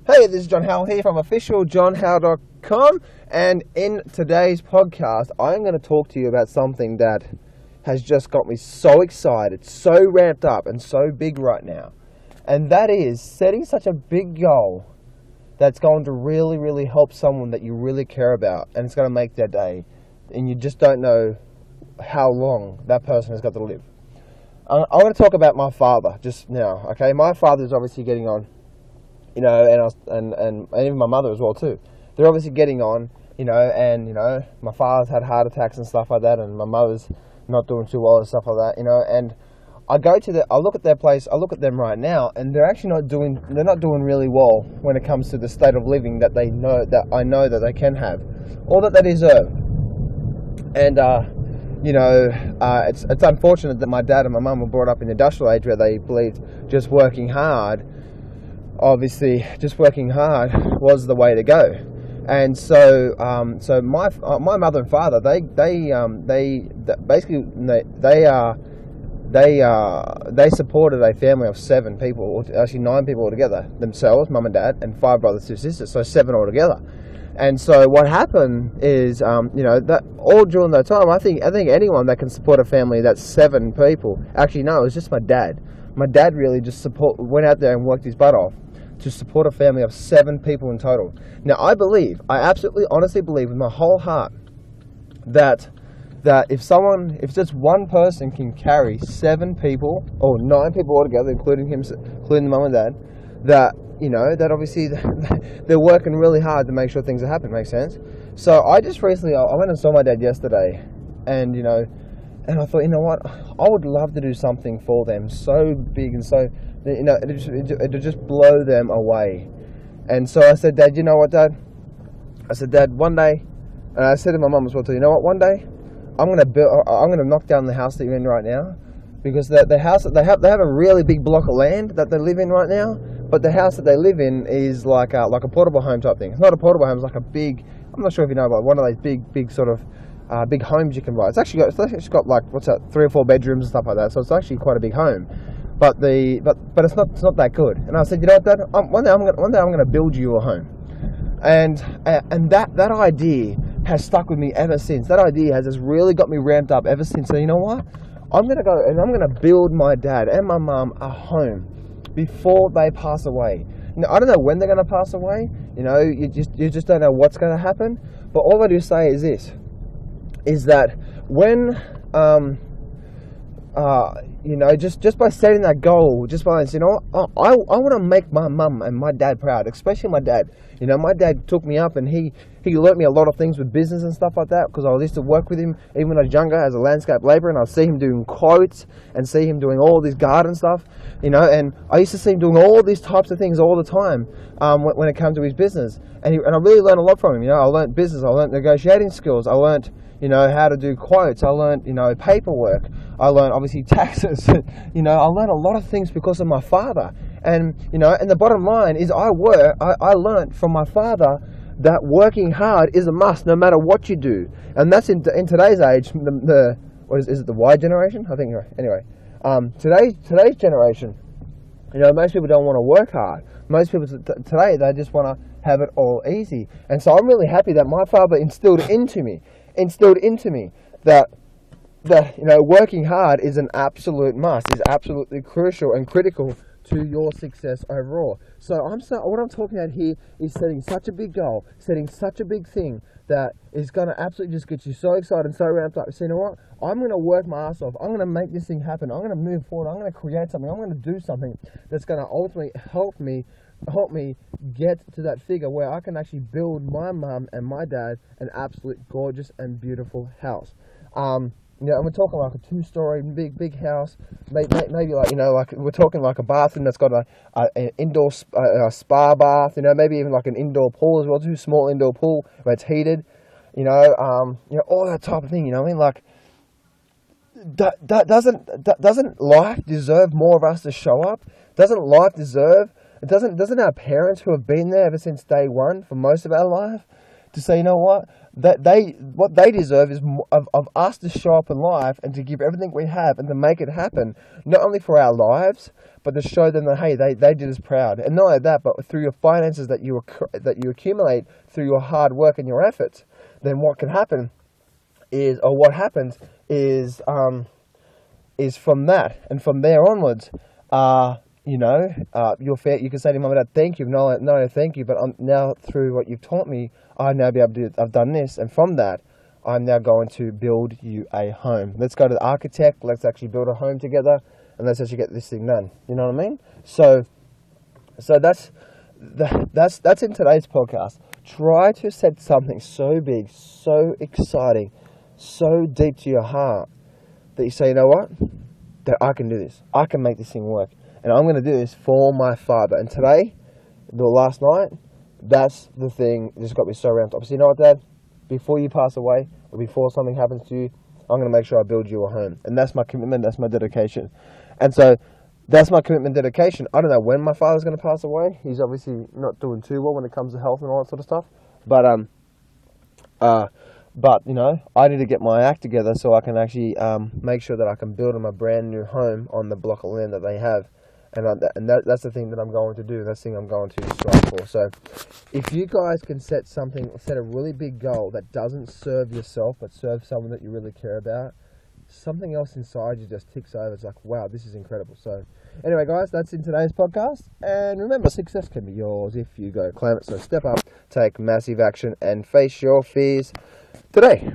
Hey, this is John Howell here from officialjohnhowell.com, and in today's podcast, I'm going to talk to you about something that has just got me so excited, so ramped up, and so big right now. And that is setting such a big goal that's going to really, really help someone that you really care about, and it's going to make their day, and you just don't know how long that person has got to live. I want to talk about my father just now, okay? My father's obviously getting on. And even my mother as well too. They're obviously getting on, and my father's had heart attacks and stuff like that, and my mother's not doing too well and stuff like that, and I look at their place, I look at them right now, and they're actually not doing really well when it comes to the state of living that I know that they can have, or that they deserve. And it's unfortunate that my dad and my mum were brought up in the industrial age where they believed just working hard. Obviously, just working hard was the way to go, and so my mother and father they supported a family of 7 people, or actually 9 people altogether, themselves, mum and dad, and 5 brothers, 2 sisters, so 7 altogether. And so what happened is, that all during that time, I think anyone that can support a family that's 7 people, actually no, it was just my dad. My dad really just went out there and worked his butt off to support a family of 7 people in total. Now, I absolutely honestly believe with my whole heart that if just one person can carry 7 people, or 9 people altogether, including the mum and dad, that obviously they're working really hard to make sure things are happening. Makes sense? So I just recently, I went and saw my dad yesterday, and and I thought, you know what, I would love to do something for them so big and so, it'd just blow them away. And so I said, Dad, you know what, Dad? I said, Dad, one day, and I said to my mum as well too, you know what, one day, I'm gonna knock down the house that you're in right now, because the house they have a really big block of land that they live in right now, but the house that they live in is like a portable home type thing. It's not a portable home, it's like a big, I'm not sure if you know about one of those big sort of big homes you can buy. It's actually got like, 3 or 4 bedrooms and stuff like that. So it's actually quite a big home, but it's not that good. And I said, you know what, Dad, one day I'm gonna build you a home, and that idea has stuck with me ever since. That idea has just really got me ramped up ever since. So you know what, I'm gonna go and I'm gonna build my dad and my mum a home before they pass away. Now, I don't know when they're gonna pass away. You just don't know what's gonna happen. But all I do say is this. Is that when, just by setting that goal, just by saying, I want to make my mum and my dad proud, especially my dad. My dad took me up, and he learnt me a lot of things with business and stuff like that, because I used to work with him even when I was younger as a landscape labourer, and I'd see him doing quotes and see him doing all this garden stuff, and I used to see him doing all these types of things all the time when it came to his business, and I really learned a lot from him. I learnt business, I learnt negotiating skills, I learnt how to do quotes, I learned, paperwork, I learned obviously taxes, I learned a lot of things because of my father. And, and the bottom line is I learned from my father that working hard is a must no matter what you do. And that's in today's age, is it the Y generation? I think, anyway, today's generation, most people don't want to work hard. Most people today, they just want to have it all easy. And so I'm really happy that my father instilled into me that working hard is an absolute must, is absolutely crucial and critical to your success overall. So what I'm talking about here is setting such a big goal, setting such a big thing that is going to absolutely just get you so excited and so ramped up. So you know what? I'm going to work my ass off. I'm going to make this thing happen. I'm going to move forward. I'm going to create something. I'm going to do something that's going to ultimately help me get to that figure where I can actually build my mum and my dad an absolute gorgeous and beautiful house. And we're talking like a 2-story big house, maybe like we're talking like a bathroom that's got an indoor spa bath, maybe even like an indoor pool as well, 2 small indoor pool where it's heated, all that type of thing. Like doesn't life deserve more of us to show up? Doesn't our parents who have been there ever since day one for most of our life, to say, you know what, what they deserve is of us to show up in life and to give everything we have and to make it happen, not only for our lives, but to show them that, hey, they did us proud. And not only that, but through your finances that you accumulate through your hard work and your efforts, then what can happen is, or what happens is from that and from there onwards, you can say to Mum and Dad, thank you, no, thank you, but now through what you've taught me, I've done this, and from that, I'm now going to build you a home. Let's go to the architect, let's actually build a home together, and let's actually get this thing done. You know what I mean? So that's in today's podcast. Try to set something so big, so exciting, so deep to your heart, that you say, you know what, that I can do this, I can make this thing work. And I'm going to do this for my father. And today, last night, that's the thing that just got me so ramped up. So you know what, Dad? Before you pass away, or before something happens to you, I'm going to make sure I build you a home. And that's my commitment, that's my dedication. And so, that's my commitment, dedication. I don't know when my father's going to pass away. He's obviously not doing too well when it comes to health and all that sort of stuff. But I need to get my act together so I can actually make sure that I can build him a brand new home on the block of land that they have. And that's the thing that I'm going to do. That's the thing I'm going to strive for. So, if you guys can set a really big goal that doesn't serve yourself, but serve someone that you really care about, something else inside you just ticks over. It's like, wow, this is incredible. So, anyway, guys, that's in today's podcast. And remember, success can be yours if you go claim it. So, step up, take massive action, and face your fears today.